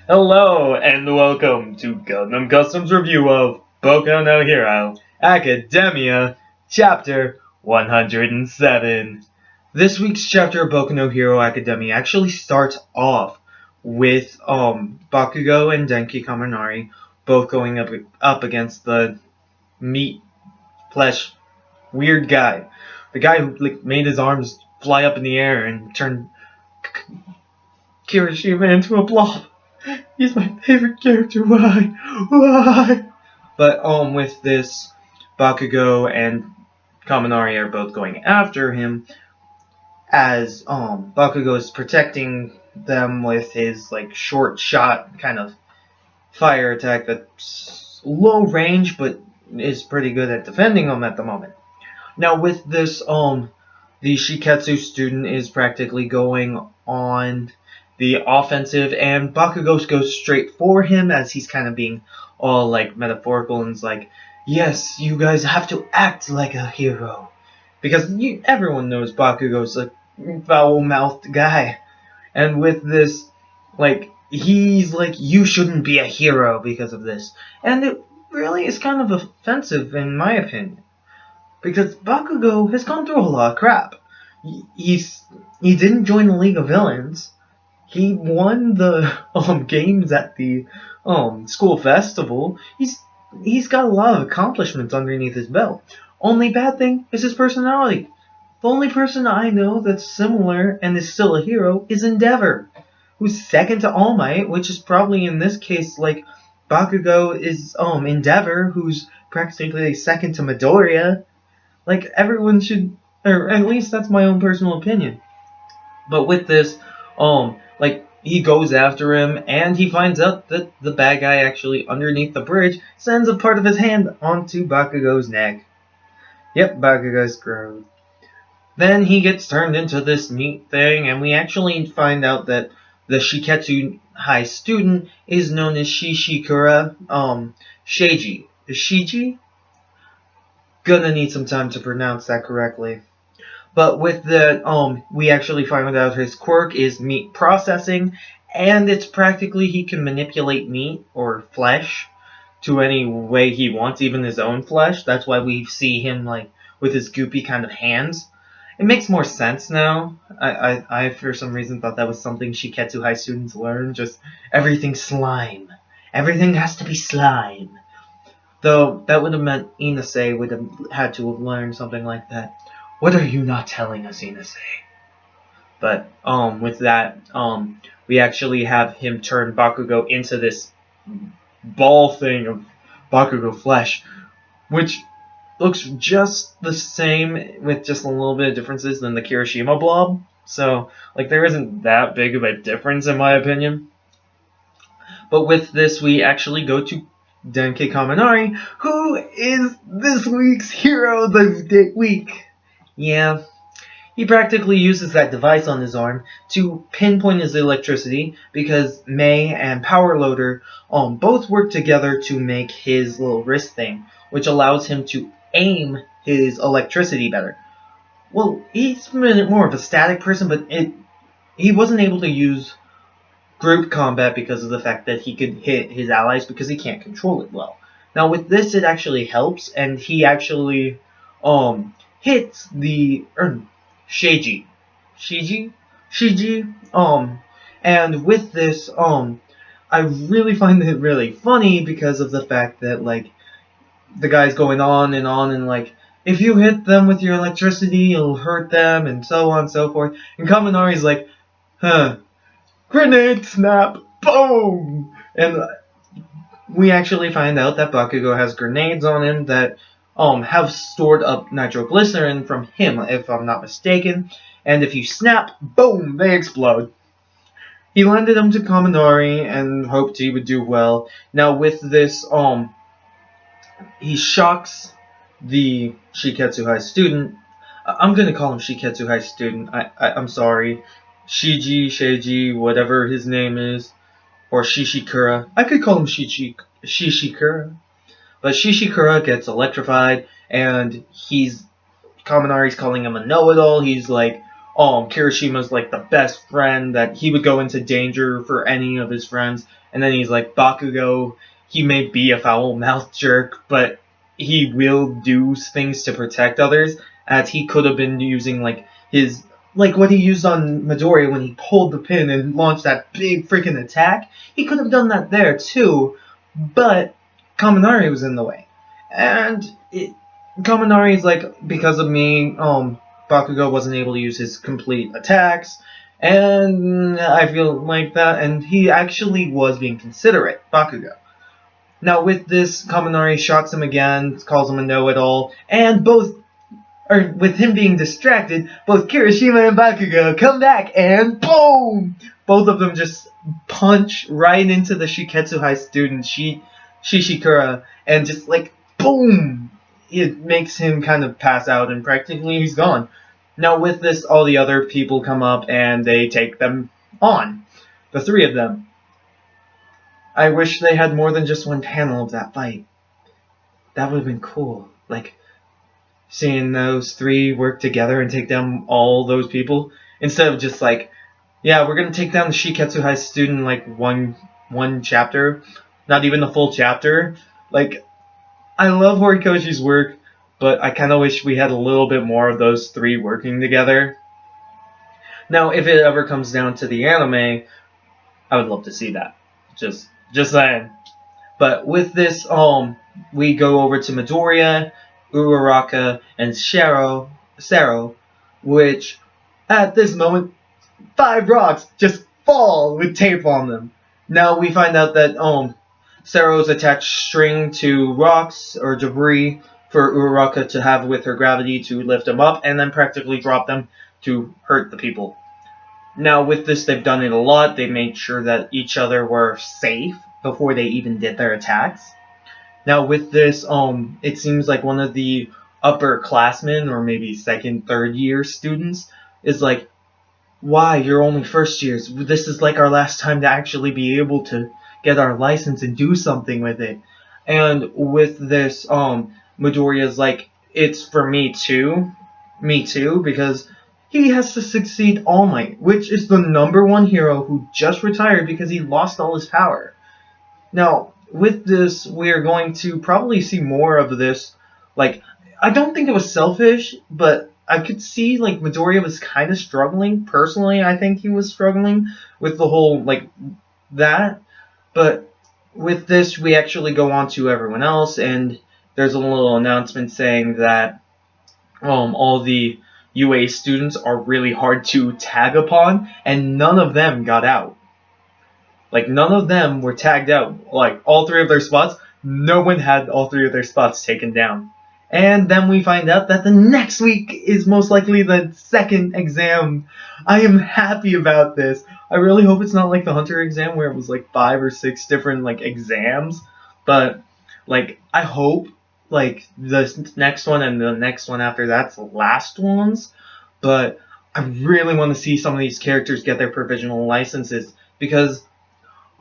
Hello and welcome to Gundam Customs review of Boku no Hero Academia, Chapter 107. This week's chapter of Boku no Hero Academia actually starts off with Bakugo and Denki Kaminari both going up against the meat flesh weird guy, the guy who made his arms fly up in the air and turned Kirishima into a blob. He's my favorite character. Why? Why? But with this, Bakugo and Kaminari are both going after him as Bakugo is protecting them with his short shot kind of fire attack that's low range but is pretty good at defending them at the moment. Now with this the Shiketsu student is practically going on the offensive, and Bakugo goes straight for him as he's kind of being all metaphorical and is like, yes, you guys have to act like a hero. Because everyone knows Bakugo's a foul-mouthed guy. And with this, he's like, you shouldn't be a hero because of this. And it really is kind of offensive in my opinion. Because Bakugo has gone through a lot of crap. He didn't join the League of Villains. He won the games at the school festival. He's got a lot of accomplishments underneath his belt. Only bad thing is his personality. The only person I know that's similar and is still a hero is Endeavor, who's second to All Might, which is probably in this case like Bakugo is Endeavor, who's practically second to Midoriya. Like everyone should, or at least that's my own personal opinion. But with this, he goes after him, and he finds out that the bad guy actually, underneath the bridge, sends a part of his hand onto Bakugo's neck. Yep, Bakugo's screwed. Then he gets turned into this meat thing, and we actually find out that the Shiketsu High student is known as Shishikura, Sheiji. Is Shiji? Gonna need some time to pronounce that correctly. But with the, we actually find out his quirk is meat processing, and it's practically he can manipulate meat or flesh to any way he wants, even his own flesh. That's why we see him with his goopy kind of hands. It makes more sense now. I for some reason thought that was something Shiketsu High students learn. Just everything slime. Everything has to be slime. Though that would have meant Inase would have had to have learned something like that. What are you not telling us, Inase? But with that, we actually have him turn Bakugo into this ball thing of Bakugo flesh, which looks just the same with just a little bit of differences than the Kirishima blob. So, there isn't that big of a difference in my opinion. But with this, we actually go to Denki Kaminari, who is this week's hero of the week. Yeah, he practically uses that device on his arm to pinpoint his electricity because May and Power Loader both work together to make his little wrist thing, which allows him to aim his electricity better. Well, he's been more of a static person, but he wasn't able to use group combat because of the fact that he could hit his allies because he can't control it well. Now with this, it actually helps, and he actually hits the Shiji, and with this, I really find it really funny because of the fact that the guy's going on and if you hit them with your electricity, it'll hurt them, and so on and so forth. And Kaminari's like, grenade snap, boom, and we actually find out that Bakugo has grenades on him that have stored up nitroglycerin from him, if I'm not mistaken. And if you snap, boom, they explode. He lended them to Kaminari and hoped he would do well. Now with this, he shocks the Shiketsu High student. I'm gonna call him Shiketsu High student. I'm sorry. Sheiji, whatever his name is. Or Shishikura. I could call him Shishikura. But Shishikura gets electrified, and Kaminari's calling him a know-it-all. He's like, Kirishima's like the best friend, that he would go into danger for any of his friends. And then he's like, Bakugo, he may be a foul-mouthed jerk, but he will do things to protect others, as he could have been using like his, like what he used on Midoriya when he pulled the pin and launched that big freaking attack. He could have done that there too, but Kaminari was in the way. And Kaminari's like, because of me, Bakugo wasn't able to use his complete attacks, and I feel like that, and he actually was being considerate, Bakugo. Now with this, Kaminari shocks him again, calls him a know-it-all, and with him being distracted, both Kirishima and Bakugo come back, and boom! Both of them just punch right into the Shiketsu High student, Shishikura, and just like, boom! It makes him kind of pass out, and practically he's gone. Now with this, all the other people come up, and they take them on. The three of them. I wish they had more than just one panel of that fight. That would have been cool. Like, seeing those three work together and take down all those people. Instead of just like, yeah, we're going to take down the Shiketsu High student in like one chapter. Not even the full chapter. Like, I love Horikoshi's work, but I kind of wish we had a little bit more of those three working together. Now, if it ever comes down to the anime, I would love to see that. Just saying. But with this, we go over to Midoriya, Uraraka, and Sero, which, at this moment, 5 rocks just fall with tape on them. Now we find out that, Sero's attached string to rocks or debris for Uraraka to have with her gravity to lift them up and then practically drop them to hurt the people. Now with this, they've done it a lot. They made sure that each other were safe before they even did their attacks. Now with this, it seems like one of the upperclassmen or maybe second, third year students is like, why, you're only first years. This is like our last time to actually be able to get our license and do something with it. And with this, Midoriya's like, it's for me too, because he has to succeed All Might, which is the #1 hero who just retired because he lost all his power. Now, with this, we're going to probably see more of this. Like, I don't think it was selfish, but I could see, like, Midoriya was kind of struggling. Personally, I think he was struggling with the whole, like, that. But with this, we actually go on to everyone else, and there's a little announcement saying that all the UA students are really hard to tag upon, and none of them got out. Like, none of them were tagged out. Like, all 3 of their spots, no one had all 3 of their spots taken down. And then we find out that the next week is most likely the second exam. I am happy about this. I really hope it's not like the Hunter exam where it was like 5 or 6 different like exams. But like I hope like the next one and the next one after that's the last ones. But I really want to see some of these characters get their provisional licenses because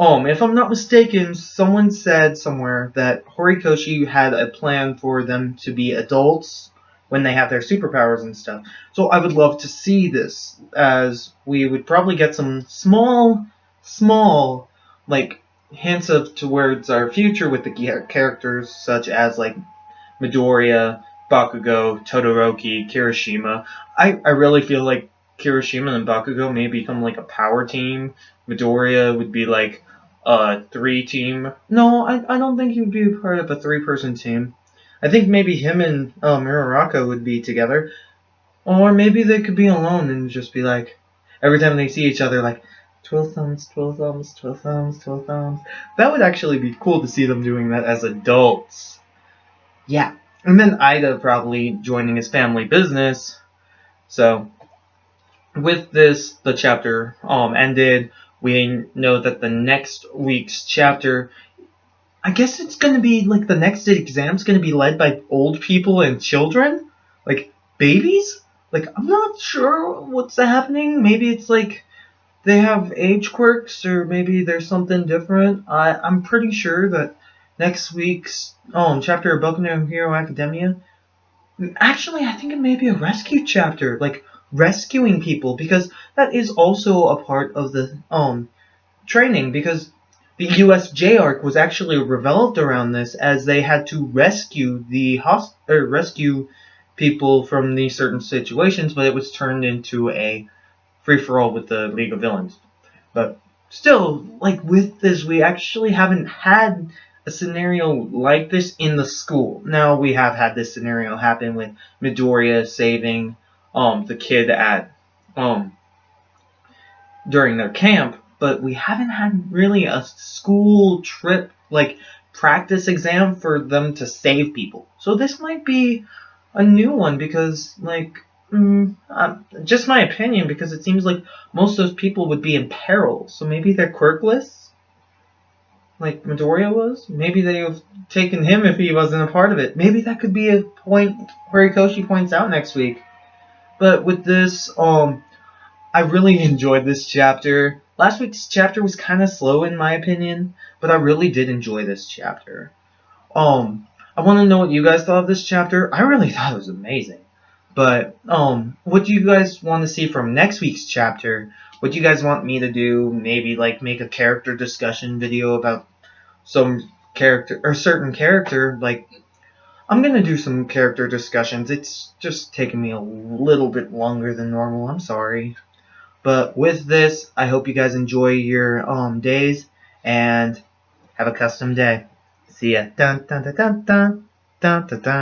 if I'm not mistaken, someone said somewhere that Horikoshi had a plan for them to be adults when they have their superpowers and stuff. So I would love to see this, as we would probably get some small, like, hints towards our future with the characters, such as, like, Midoriya, Bakugo, Todoroki, Kirishima. I really feel like Kirishima and Bakugo may become, like, a power team. Midoriya would be, like, a 3 team. No, I don't think he would be a part of a 3-person team. I think maybe him and Uraraka would be together. Or maybe they could be alone and just be like, every time they see each other, like, twill thumbs, twill thumbs, twill thumbs, twill thumbs. That would actually be cool to see them doing that as adults. Yeah. And then Ida probably joining his family business. So, with this, the chapter ended. We know that the next week's chapter, I guess it's going to be, like, the next exam's going to be led by old people and children? Like, babies? Like, I'm not sure what's happening. Maybe it's, like, they have age quirks, or maybe there's something different. I'm pretty sure that next week's chapter of Boku no Hero Academia, actually, I think it may be a rescue chapter. Like, rescuing people, because that is also a part of the training, because the USJ arc was actually revolved around this, as they had to rescue rescue people from these certain situations, but it was turned into a free-for-all with the League of Villains. But still, like, with this, we actually haven't had a scenario like this in the school. Now, we have had this scenario happen with Midoriya saving the kid at during their camp, but we haven't had really a school trip, like, practice exam for them to save people. So this might be a new one, because, like, just my opinion, because it seems like most of those people would be in peril. So maybe they're quirkless, like Midoriya was. Maybe they have taken him if he wasn't a part of it. Maybe that could be a point Horikoshi points out next week. But with this, I really enjoyed this chapter. Last week's chapter was kind of slow in my opinion, but I really did enjoy this chapter. I want to know what you guys thought of this chapter. I really thought it was amazing. But, what do you guys want to see from next week's chapter? What do you guys want me to do? Maybe, like, make a character discussion video about some character, or certain character. Like, I'm gonna do some character discussions. It's just taking me a little bit longer than normal. I'm sorry. But with this, I hope you guys enjoy your, days, and have a custom day. See ya. Dun dun dun dun dun dun dun dun.